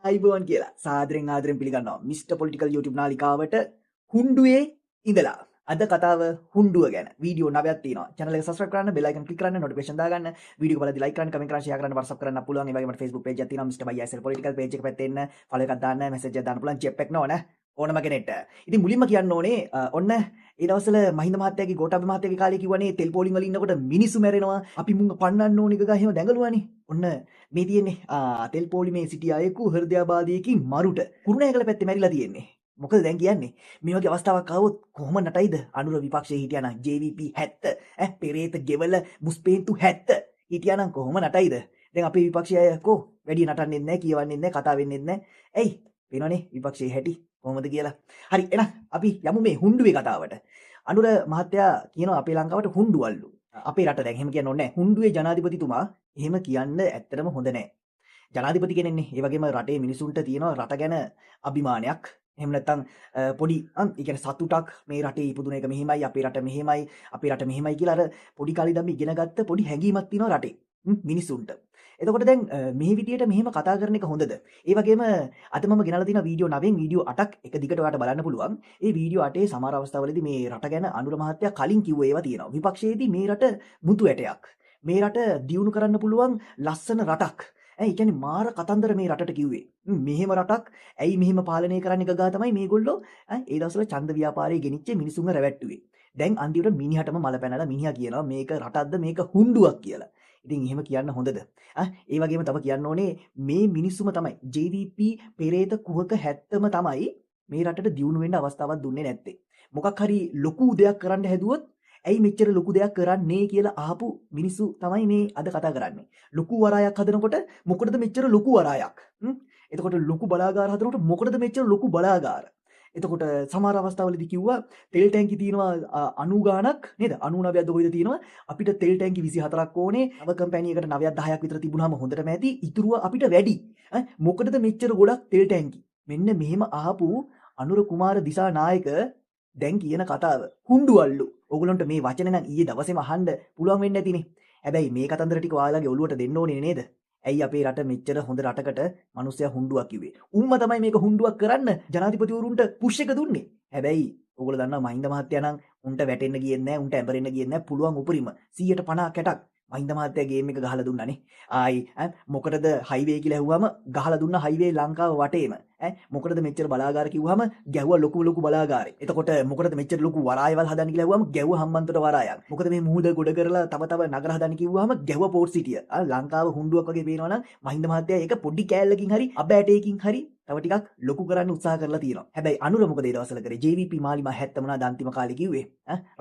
අයිබෝන් කියලා සාදරෙන් ආදරෙන් පිළිගන්නවා මිස්ටර් පොලිටිකල් YouTube නාලිකාවට හුණ්ඩුවේ ඉඳලා අද කතාව හුණ්ඩුව ගැන වීඩියෝ 9ක් තියෙනවා channel එක subscribe කරන්න bell icon click කරන්න notification දාගන්න වීඩියෝ බලද්දි like කරන්න comment කරන්න share කරන්න WhatsApp කරන්න පුළුවන් ඒ වගේම මට Facebook page එකක් තියෙනවා Mr. BISL political page එක පැත්තේ එන්න follow එකක් දාන්න message එකක් දාන්න පුළුවන් chep එක නෝන ඕනම කෙනෙක්ට ඉතින් මුලින්ම කියන්න ඕනේ ඔන්න ඒ දවස්වල මහින්ද මහත්තයාගේ ගෝඨාභය මහත්තයාගේ කාලේ කිව්වනේ තෙල් පෝලිං වල ඉන්නකොට මිනිස්සු මැරෙනවා අපි මුංග පන්නන්න ඕන එක ගා එහෙම දැඟලුවානේ ඔන්න මේ තියෙන්නේ තෙල් පෝලිමේ සිටි අයෙකු හෘදයාබාධයකින් මරුට කුරුණෑගල පැත්තේ මැරිලා තියෙන්නේ මොකද දැන් කියන්නේ මේ වගේ අවස්ථාවක් ආවොත් කොහොම නටයිද අනුර විපක්ෂයේ හිටියානම් JVP 70 පෙරේත ගෙවල මුස්පේන්තු 70 හිටියානම් කොහොම නටයිද දැන් අපේ විපක්ෂය කෝ වැඩි නටන්නේ නැහැ කියවන්නේ නැහැ කතා වෙන්නේ නැහැ ඇයි වෙනවනේ විපක්ෂයේ හැටි කොහොමද කියලා හරි එහෙනම් අපි යමු මේ හුණ්ඩුවේ කතාවට අනුර මහත්තයා කියනවා අපේ ලංකාවට හුණ්ඩුවල්ලු අපේ රට දැන් එහෙම කියන්න ඕනේ නැහැ හුණ්ඩුවේ ජනාධිපතිතුමා එහෙම කියන්න ඇත්තටම හොඳ නැහැ ජනාධිපති කෙනෙන්නේ ඒ වගේම රටේ මිනිසුන්ට තියෙනවා රට ගැන අභිමානයක් එහෙම නැත්නම් පොඩි ඒ කියන්නේ සතුටක් මේ රටේ ඉපදුන එක මෙහෙමයි අපේ රට මෙහෙමයි කියලා අර පොඩි කාලේ ඉඳන් ඉගෙන ගත්ත පොඩි හැඟීමක් තියෙනවා රටේ මිනිසුන්ට. එතකොට දැන් මේ විදියට මෙහෙම කතා කරන එක හොඳද? ඒ වගේම අද මම ගෙනලා තියෙන වීඩියෝ 9න් වීඩියෝ 8ක් එක දිගට ඔයාලට බලන්න පුළුවන්. ඒ වීඩියෝ 8 සමහර අවස්ථාවලදී මේ රට ගැන අනුර මහත්තයා කලින් කිව්ව ඒවා තියෙනවා. විපක්ෂයේදී මේ රට මුතු ඇටයක්. මේ රට දියුණු කරන්න පුළුවන් ලස්සන රටක්. ඒ කියන්නේ මාර කතන්දර මේ රටට කිව්වේ. මෙහෙම රටක් ඇයි මෙහෙම පාලනය කරන්න එක ගා තමයි මේගොල්ලෝ ඒ දවස්වල ඡන්ද ව්‍යාපාරයේ ගෙනිච්ච මිනිසුන්ව රැවට්ටුවේ. දැන් අන්තිමට මිනිහටම මල පැනලා මිනිහා කියනවා මේක රටක්ද මේක හුණ්ඩුවක් කියලා. ඉතින් එහෙම කියන්න හොඳද? ඒ වගේම තව කියන්න ඕනේ මේ මිනිස්සුම තමයි JVP පෙරේත කුහක 70ම තමයි මේ රටට දියුණු වෙන්න අවස්ථාවක් දුන්නේ නැත්තේ. මොකක් හරි ලොකු දෙයක් කරන්න හැදුවොත් ඇයි මෙච්චර ලොකු දෙයක් කරන්නේ කියලා අහපු මිනිස්සු තමයි මේ අද කතා කරන්නේ. ලොකු වරායක් හදනකොට මොකටද මෙච්චර ලොකු වරායක්? එතකොට ලොකු බලාගාර හදනකොට මොකටද මෙච්චර ලොකු බලාගාර? එතකොට සමහර අවස්ථාවලදී කිව්වා තෙල් ටැංකි තියෙනවා 90 ගාණක් නේද? 99ක්ද කොයිද තියෙනවා? අපිට තෙල් ටැංකි 24ක් ඕනේ. නව කම්පැනි එකට 9ක් 10ක් විතර තිබුණාම හොඳටම ඇති. ඉතුරුව අපිට වැඩි. මොකටද මෙච්චර ගොඩක් තෙල් ටැංකි? මෙන්න මෙහෙම අහපු අනුර කුමාර දිසානායක දැන් කියන කතාව හුණ්ඩුවල්ලු. ඕගොල්ලන්ට මේ වචන නම් ඊයේ දවසේම අහන්න පුළුවන් වෙන්නේ නැතිනේ. හැබැයි මේ කතන්දර ටික ඔයාලගේ ඔළුවට දෙන්න ඕනේ නේද? ඇයි අපේ රට මෙච්චර හොඳ රටකට මිනිස්සයා හුණ්ඩුවක් කිව්වේ? උම්ම තමයි මේක හුණ්ඩුවක් කරන්න ජනාධිපතිවරුන්ට පුෂ් එක දුන්නේ. හැබැයි ඕගොල්ලෝ දන්නවා මහින්ද මහත්තයා නම් උන්ට වැටෙන්න ගියේ නැහැ, උන්ට ඇඹරෙන්න ගියේ නැහැ. පුළුවන් උපරිම 150ක් 60ක් මහින්ද මහත්තයා ගේම් එක ගහලා දුන්නානේ. ආයි මොකටද හයිවේ කියලා ඇහුවම ගහලා දුන්න හයිවේ ලංකාව වටේම. මොකටද මෙච්චර බලාගාර කිව්වම ගැව්වා ලොකු බලාගාරේ. එතකොට මොකටද මෙච්චර ලොකු වරායවල් හදන්න කියලා ඇහුවම ගැව්වා හම්බන්තොට වරායක්. මොකද මේ මුහුද ගොඩ කරලා තව නගර හදන්න කිව්වම ගැව්වා පෝට් සිටිය. ලංකාව හුණ්ඩුවක් වගේ පේනවා නම් මහින්ද මහත්තයා ඒක පොඩි කෑල්ලකින් හරි අබෑටයකින් හරි තව ටිකක් ලොකු කරන්න උත්සාහ කරලා තියෙනවා. හැබැයි අනුර මොකද ඒ දවස්වල කරේ? JVP මාලිමා 70 මොනවාද අන්තිම කාලේ කිව්වේ?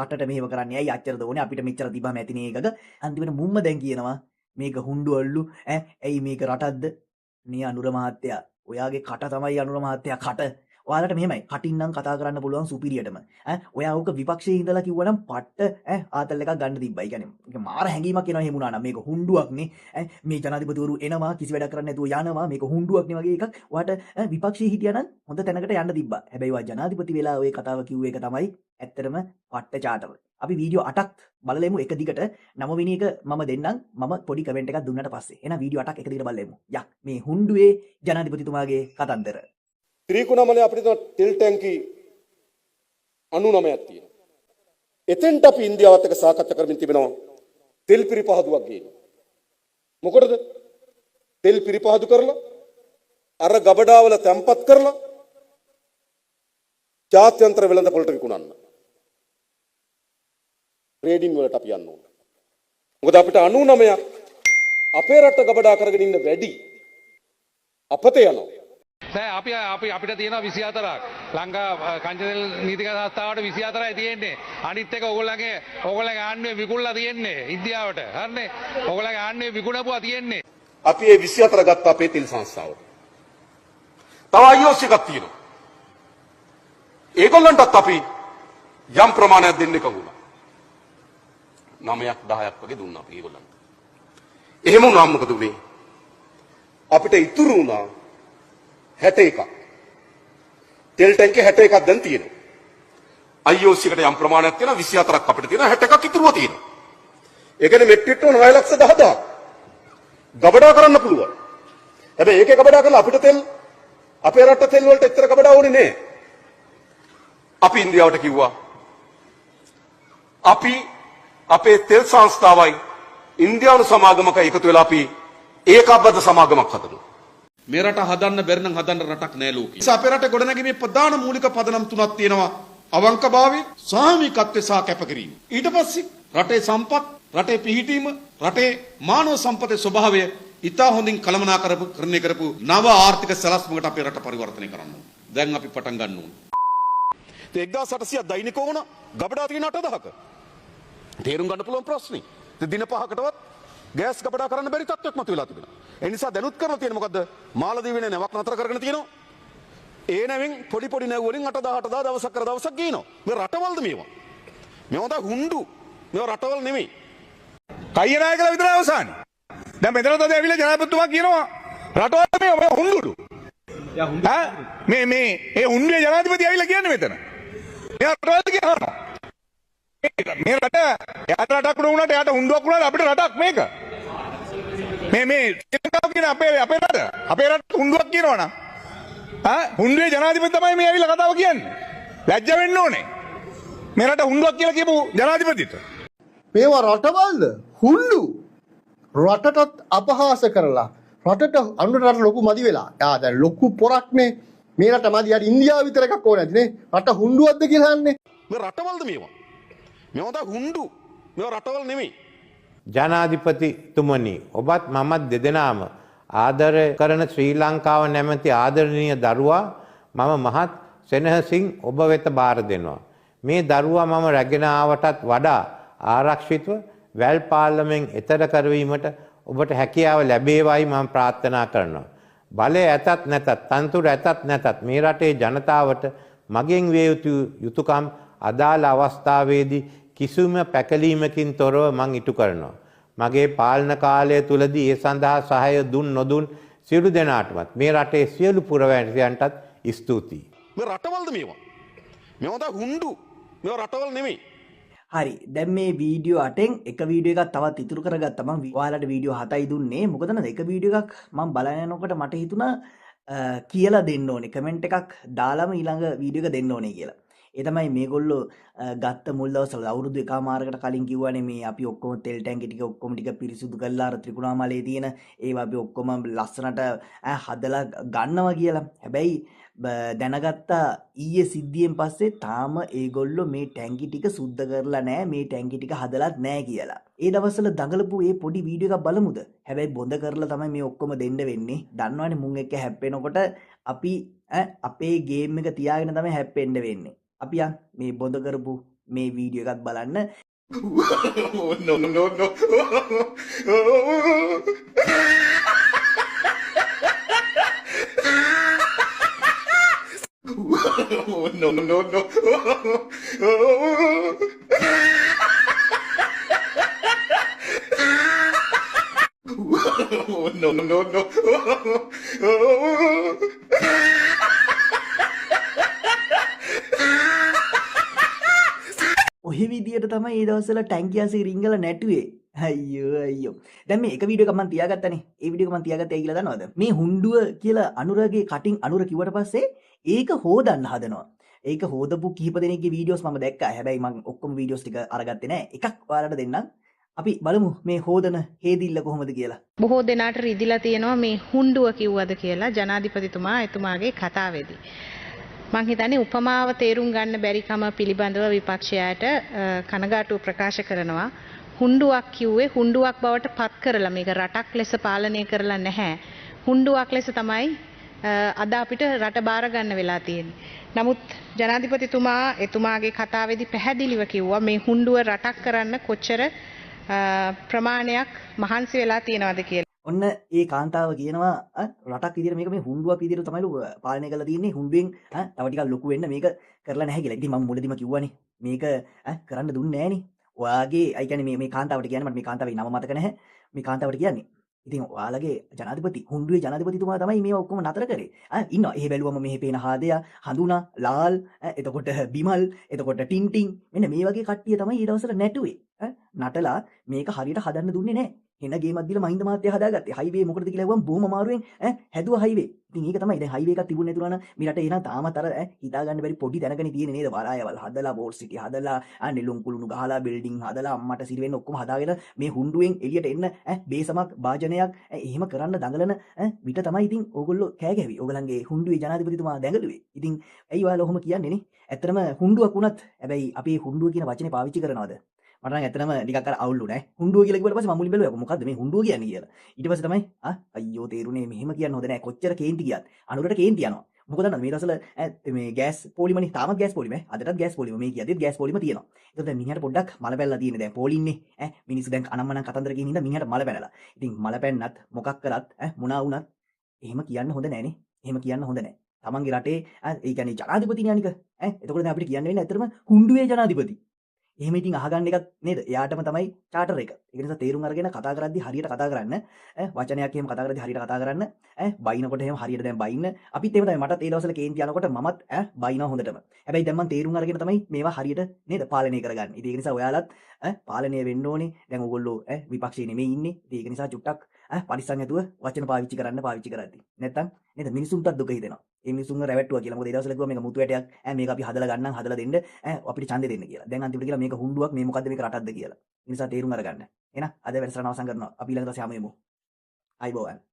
රටට මෙහෙම කරන්නේ ඇයි අච්චරද ඕනේ? අපිට මෙච්චර තිබ්බම ඇතිනේ ඒකක. අන්තිමට මුම්ම දැන් කියනවා මේක හුණ්ඩුවල්ලු ඇයි මේක රටක්ද? මේ අනුර මහත්තයා ඔයාගේ කට තමයි අනුර මහත්තයා කට. ඔයාලට මෙහෙමයි කටින් නම් කතා කරන්න පුළුවන් සුපිරියටම. ඔයා උක විපක්ෂයේ ඉඳලා කිව්වනම් පට්ට ආතල් එකක් ගන්න තිබ්බයි. කියන්නේ මාර හැංගීමක් එනවා එහෙම වුණා නම් මේක හුණ්ඩුවක් නේ. මේ ජනාධිපතිවරු එනවා කිසි වැඩක් කරන්න නැතුව යනවා මේක හුණ්ඩුවක් නේ වගේ එකක්. ඔයාට විපක්ෂයේ හිටියානම් හොඳ තැනකට යන්න තිබ්බා. හැබැයි ඔයා ජනාධිපති වෙලා ඔය කතාව කිව්ව එක තමයි ඇත්තටම පට්ට චාටව. අපි වීඩියෝ 8ක් බලලෙමු එක දිගට 9 වෙනි එක මම දෙන්නම් මම පොඩි කමෙන්ට් එකක් දුන්නට පස්සේ. එහෙනම් වීඩියෝ 8ක් එක දිගට බලලෙමු. යක් මේ හුණ්ඩුවේ ජනාධිපතිතුමාගේ කතන්දර. ත්‍රිකුණාමලේ අපිට තෙල් ටැංකි 99ක් තියෙනවා. එතෙන්ට අපි ඉන්දියාවත් එක්ක සාකච්ඡා කරමින් තිබෙනවා තෙල් පිරිපහදුවක් ගේන්න. මොකටද? තෙල් පිරිපහදු කරලා අර ගබඩාවල තැම්පත් කරලා ජාත්‍යන්තර වෙළඳපොළට විකුණන්න. ට්‍රේඩින් වලට අපි යන්න ඕන. මොකද අපිට 99ක් අපේ රට ගබඩා කරගෙන ඉන්න වැඩි අපතේ යනවා. අපිට තියෙනවා 24ක් ලංකා කංචතෙල් නීතික සංස්ථාවට 24යි තියෙන්නේ අනිත් එක ඕගොල්ලන්ගේ ආණ්ඩුවේ විකුණලා තියෙන්නේ ඉන්දියාවට හරිනේ ඕගොල්ලන්ගේ ආණ්ඩුවේ විකුණපුවා තියෙන්නේ අපි ඒ 24 ගත්ත අපේ තෙල් සංස්ථාවට තව IOC එකක් තියෙනවා ඒගොල්ලන්ටත් අපි යම් ප්‍රමාණයක් දෙන්න එකඟ වුණා 9ක් 10ක් වගේ දුන්නා අපි ඒගොල්ලන්ට එහෙම වුණාම මොකද උනේ අපිට ඉතුරු වුණා 61ක් තෙල් ටැංකි 61ක් දැන් තියෙනවා IOC එකට යම් ප්‍රමාණයක් තියෙනවා 24ක් අපිට තියෙනවා 61ක් ඉතුරුව තියෙනවා ඒ කියන්නේ මෙට්‍රික් ටන් 9,10,000 ගබඩා කරන්න පුළුවන් හැබැයි ඒකේ ගබඩා කරලා අපිට තෙල් අපේ රට තෙල් වලට එච්චර කබඩා ඕනේ නෑ. අපි ඉන්දියාවට කිව්වා අපි අපේ තෙල් සංස්ථාවයි ඉන්දියානු සමාගමක එකතු වෙලා අපි ඒකාබද්ධ සමාගමක් හදනවා. මේ රට හදන්න බැරි නම් හදන්න රටක් නෑ ලෝකේ. ඒ අපේ රටේ ගොඩනැගීමේ ප්‍රධාන මූලික පදනම් තුනක් තියෙනවා. අවංකභාවය, සාමිකත්වය සහ කැපකිරීම. ඊට පස්සේ රටේ සම්පත්, රටේ පිහිටීම, රටේ මානව සම්පතේ ස්වභාවය ඉතා හොඳින් කළමනාකරණය කරපු නව ආර්ථික සලස්මකට අපේ රට පරිවර්තනය කරන්න ඕනේ. දැන් අපි පටන් ගන්න ඕනේ. 1800ක් දෛනික ඕන ගබඩා තියෙන 8000ක. තේරුම් ගන්න පුළුවන් ප්‍රශ්නේ. දින 5කටවත් ගෑස් ගබඩා කරන්න බැරි තත්ත්වයක් මතුවලා තිබෙනවා. ඒ නිසා දැනුත් කරලා තියෙන මොකද්ද? මාලදීවිනේ නැවක් නතර කරගෙන තියෙනවා. ඒ නැවෙන් පොඩි පොඩි නැව් වලින් 8000 දවසක් කර දවසක් ගේනවා. මේ රටවල්ද මේවා? මේවා තමයි හුඬු. මේවා රටවල් නෙමෙයි. කයිය නායකලා විතරයි අවසානේ. දැන් මෙතන තද ඇවිල්ලා ජනාධිපතිතුමා කියනවා රටවල් මේ හුඬුඩු. මේ ඒ හුඬුවේ ජනාධිපති ඇවිල්ලා කියන්නේ මෙතන. මේ රටවල් කියනවා. මේ රට එයාට රටක් නුනට එයාට හුඬුවක් වුණාට අපිට රටක් මේක. මේ ශ්‍රී ලංකාව කියන අපේ රට හුඬුවක් කියනවනම් හුඬුවේ ජනාධිපති තමයි මේ ඇවිල්ලා කතාව කියන්නේ. ලැජ්ජ වෙන්න ඕනේ. මේ රට හුඬුවක් කියලා කියපු ජනාධිපතිට. මේවා රටවල්ද හුල්ලු රටටත් අපහාස කරලා රටට අනුරට ලොකු මදි වෙලා. දැන් ලොකු පොරක්නේ මේ රට මදි. යාට ඉන්දියාව විතර එකක් ඕනේ නැතිනේ. රට හුඬුවක්ද කියලා අහන්නේ. මේ රටවල්ද මේවා? මේවා තමයි හුඬු. මේවා රටවල් නෙමෙයි. ජනාධිපතිතුමනි, ඔබත් මමත් දෙදෙනාම ආදර කරන ශ්‍රී ලංකාව නැමැති ආදරණීය දරුවා මම මහත් සෙනෙහසින් ඔබ වෙත බාර දෙනවා. මේ දරුවා මම රැගෙන ආවටත් වඩා ආරක්ෂිතව වැල් පාර්ලිමෙන් එතර කරවීමට ඔබට හැකියාව ලැබේවයි මම ප්‍රාර්ථනා කරනවා. බලය ඇතත් නැතත්, තන්තුර ඇතත් නැතත් මේ රටේ ජනතාවට මගෙන් විය යුතු යුතුයකම් අදාළ අවස්ථාවේදී කිසිම පැකලීමකින් තොරව මං ඉටු කරනවා. මගේ පාලන කාලය තුලදී ඒ සඳහා සහාය දුන් නොදුන් සියලු දෙනාටමත් මේ රටේ සියලු පුරවැසියන්ටත් ස්තුතියි. මේ රටවල්ද මේවා? මේවා තමයි හුඬු. මේවා රටවල් නෙමෙයි. හරි, දැන් මේ වීඩියෝ 8න් එක වීඩියෝ එකක් තවත් ඉතුරු කරගත්තා. මම ඔයාලට වීඩියෝ 7යි දුන්නේ. මොකද නේද එක වීඩියෝ එකක් මම බලන යනකොට මට හිතුණා කියලා දෙන්න ඕනේ. කමෙන්ට් එකක් දාලාම ඊළඟ වීඩියෝ එක දෙන්න ඕනේ කියලා. ඒ තමයි මේගොල්ලෝ ගත්ත මුල් දවස්වල අවුරුදු එකමාරකට කලින් කිව්වනේ මේ අපි ඔක්කොම තෙල් ටැංකි ටික ඔක්කොම ටික පිරිසුදු කරලා අර ත්‍රිකුණාමලයේ තියෙන ඒවා අපි ඔක්කොම ලස්සනට හදලා ගන්නවා කියලා. හැබැයි දැනගත්තා ඊයේ සිද්ධියෙන් පස්සේ තාම ඒගොල්ලෝ මේ ටැංකි ටික සුද්ධ කරලා නැහැ, මේ ටැංකි ටික හදලත් නැහැ කියලා. ඒ දවස්වල දඟලපු ඒ පොඩි වීඩියෝ එකක් බලමුද? හැබැයි බොඳ කරලා තමයි මේ ඔක්කොම දෙන්න වෙන්නේ. දන්නවනේ මුන් එක්ක හැප්පෙනකොට අපි අපේ ගේම් එක තියාගෙන තමයි හැප්පෙන්න වෙන්නේ. අපි මේ බොඳ කරපු මේ වීඩියෝ එකත් බලන්න. no no no no. no no no no. no no no no. ඔහි විදියට තමයි ඒ දවස්වල ටැංකියාසේ රිංගල නැටුවේ. අයියෝ. දැන් මේ එක වීඩියෝ එකක් මම තියාගත්තනේ. ඒ වීඩියෝ එක මම තියාගත්තේ කියලා දන්නවද? මේ හුඬුව කියලා අනුරගේ කටින් අනුර කිව්වට පස්සේ ඒක හොදන්න හදනවා. ඒක හොදපු කිහිප දෙනෙක්ගේ වීඩියෝස් මම දැක්කා. හැබැයි මම ඔක්කොම වීඩියෝස් ටික අරගත්තේ නැහැ. එකක් ඔයාලට දෙන්නම්. අපි බලමු මේ හොදන හේදිල්ල කොහොමද කියලා. බොහෝ දෙනාට රිදිලා තියෙනවා මේ හුඬුව කිව්වද කියලා ජනාධිපතිතුමා එතුමාගේ කතාවේදී. මං හිතන්නේ උපමාව තේරුම් ගන්න බැරිකම පිළිබඳව විපක්ෂයාට කනගාටුව ප්‍රකාශ කරනවා. හුඬුවක් කිව්වේ හුඬුවක් බවට පත් කරලා මේක රටක් ලෙස පාලනය කරලා නැහැ. හුඬුවක් ලෙස තමයි අද අපිට රට බාර ගන්න වෙලා තියෙන්නේ. නමුත් ජනාධිපතිතුමා එතුමාගේ කතාවේදී පැහැදිලිව කිව්වා මේ හුඬුව රටක් කරන්න කොච්චර ප්‍රමාණයක් මහන්සි වෙලා තියෙනවද කියලා. ඔන්න ඒ කාන්තාව කියනවා රටක් විදියට මේක මේ හුඬුවක් විදියට තමයි පාලනය කරලා තියෙන්නේ. හුඬුවෙන් තව ටිකක් ලොකු වෙන්න මේක කරලා නැහැ කියලා. ඉතින් මම මුලදීම කිව්වනේ මේක කරන්න දුන්නේ නැහනේ. ඔයාගේ අය කියන්නේ මේ කාන්තාවට කියන්නේ මට මේ කාන්තාවේ නම මතක නැහැ. මේ කාන්තාවට කියන්නේ. ඉතින් ඔයාලගේ ජනාධිපති හුඬුවේ ජනාධිපතිතුමා තමයි මේව ඔක්කොම නතර කරේ. ඉන්නවා. එහෙ බැලුවම මෙහෙ පේන හාදයා, හඳුනා, ලාල්, එතකොට බිමල්, එතකොට ටින්ටින් මෙන්න මේ වගේ කට්ටිය තමයි ඊට දවසට නැටුවේ. නටලා මේක හරියට හදන්න දුන්නේ නැහැ. එන ගේමක් දීලා මහින්ද මහත්තයා හදාගත්තේ. හයිවේ මොකටද කියලා ඇහුවම බොහොම අමාරුවෙන් හැදුවා හයිවේ. ඉතින් ඒක තමයි දැන් හයිවේ එකක් තිබුණ නැතුණා නම් මේ රටේ එන තාමත් අර හිතා ගන්න බැරි පොඩි තැනකනේ තියෙන්නේ නේද? වලායවල් හදලා බෝඩ් සිටි හදලා නෙළුම් කුළුණු ගහලා බිල්ඩින් හදලා අම්මට සිරි වෙන්න ඔක්කොම හදාගෙන මේ හුණ්ඩුවෙන් එළියට එන්න බේසමක් වාජනයක් එහෙම කරන්න දඟලන විට තමයි ඉතින් ඕගොල්ලෝ කෑ ගැහුවේ. ඕගලන්ගේ හුණ්ඩුවේ ජනාධිපතිතුමා දැඟලුවේ. ඉතින් ඇයි ඔයාලා ඔහොම කියන්නේ නේ? ඇත්තටම හුණ්ඩුවක් වුණත් හැබැයි අපි හුණ්ඩුව කියන වචනේ පාවිච්චි කරනවද? මට නම් ඇත්තටම නිකක් අර අවුල් වුණා. හුණ්ඩුව කියලා කිව්වට පස්සේ මම මුලින් බැලුවා මොකද්ද මේ හුණ්ඩුව කියන්නේ කියලා. ඊට පස්සේ තමයි අයියෝ තේරුනේ මෙහෙම කියන්න හොඳ නෑ. කොච්චර කේන්ති ගියත් අනුරට කේන්ති යනවා. මොකද දන්නවද මේ දවස්වල මේ ගෑස් පොලිමනේ තාමත් ගෑස් පොලිම අදටත් ගෑස් පොලිම මේ කියද්දිත් ගෑස් පොලිම තියෙනවා. ඒකට දැන් මිනිහට පොඩ්ඩක් මල පැනලා තියෙන්නේ දැන් පොලින්නේ මිනිස්සු දැන් අනම්මනම් කතන්දර කියන හින්දා මිනිහට මල පැනලා. ඉතින් මල පැන්නත් මොකක් කරත් මොනා වුණත් එහෙම කියන්න හොඳ නෑනේ. එහෙම කියන්න හොඳ නෑ. තමන්ගේ රටේ ඒ කියන්නේ ජනාධිපතිනේ අනික එතකොට දැන් අපිට කියන්න වෙන්නේ ඇත්තටම හුණ්ඩුවේ ජනාධිපති. එහෙම ඉතින් අහගන්න එකක් නේද? එයාටම තමයි චාටර් එක. ඒක නිසා තේරුම් අරගෙන කතා කරද්දි හරියට කතා කරන්න. වචනයක් එහෙම කතා කරද්දි හරියට කතා කරන්න. බයිනකොට එහෙම හරියට දැන් බයින්න. අපිත් එහෙම තමයි මටත් ඒ දවස්වල කේන්ති යනකොට මමත් බයිනවා හොඳටම. හැබැයි දැන් මම තේරුම් අරගෙන තමයි මේවා හරියට නේද පාලනය කරගන්නේ. ඉතින් ඒක නිසා ඔයාලත් පාලනය වෙන්න ඕනේ. දැන් ඕගොල්ලෝ විපක්ෂයේ නෙමෙයි ඉන්නේ. ඉතින් ඒක නිසා චුට්ටක් පරිස්සම් ඇතුව වචන පාවිච්චි කරද්දි. නැත්තම් නේද මිනිසුන්ටත් දුක හිතෙනවා. ඒ මිනිසුන්ව රැවට්ටුවා කියලා. මොකද ඒ දවස්වල කිව්වා මේක මුතු වැටයක්. මේක අපි හදලා ගන්නම් හදලා දෙන්න අපිට ඡන්දෙ දෙන්න කියලා. දැන් අන්තිමට කියලා මේක හුණ්ඩුවක් මේ මොකද්ද මේක රටක්ද කියලා. ඒ නිසා තේරුම් අරගන්න. එහෙනම් අද වැඩසටහන අවසන් කරනවා. අපි ඊළඟ දවසේ හමු වෙමු. අයිබෝවන්.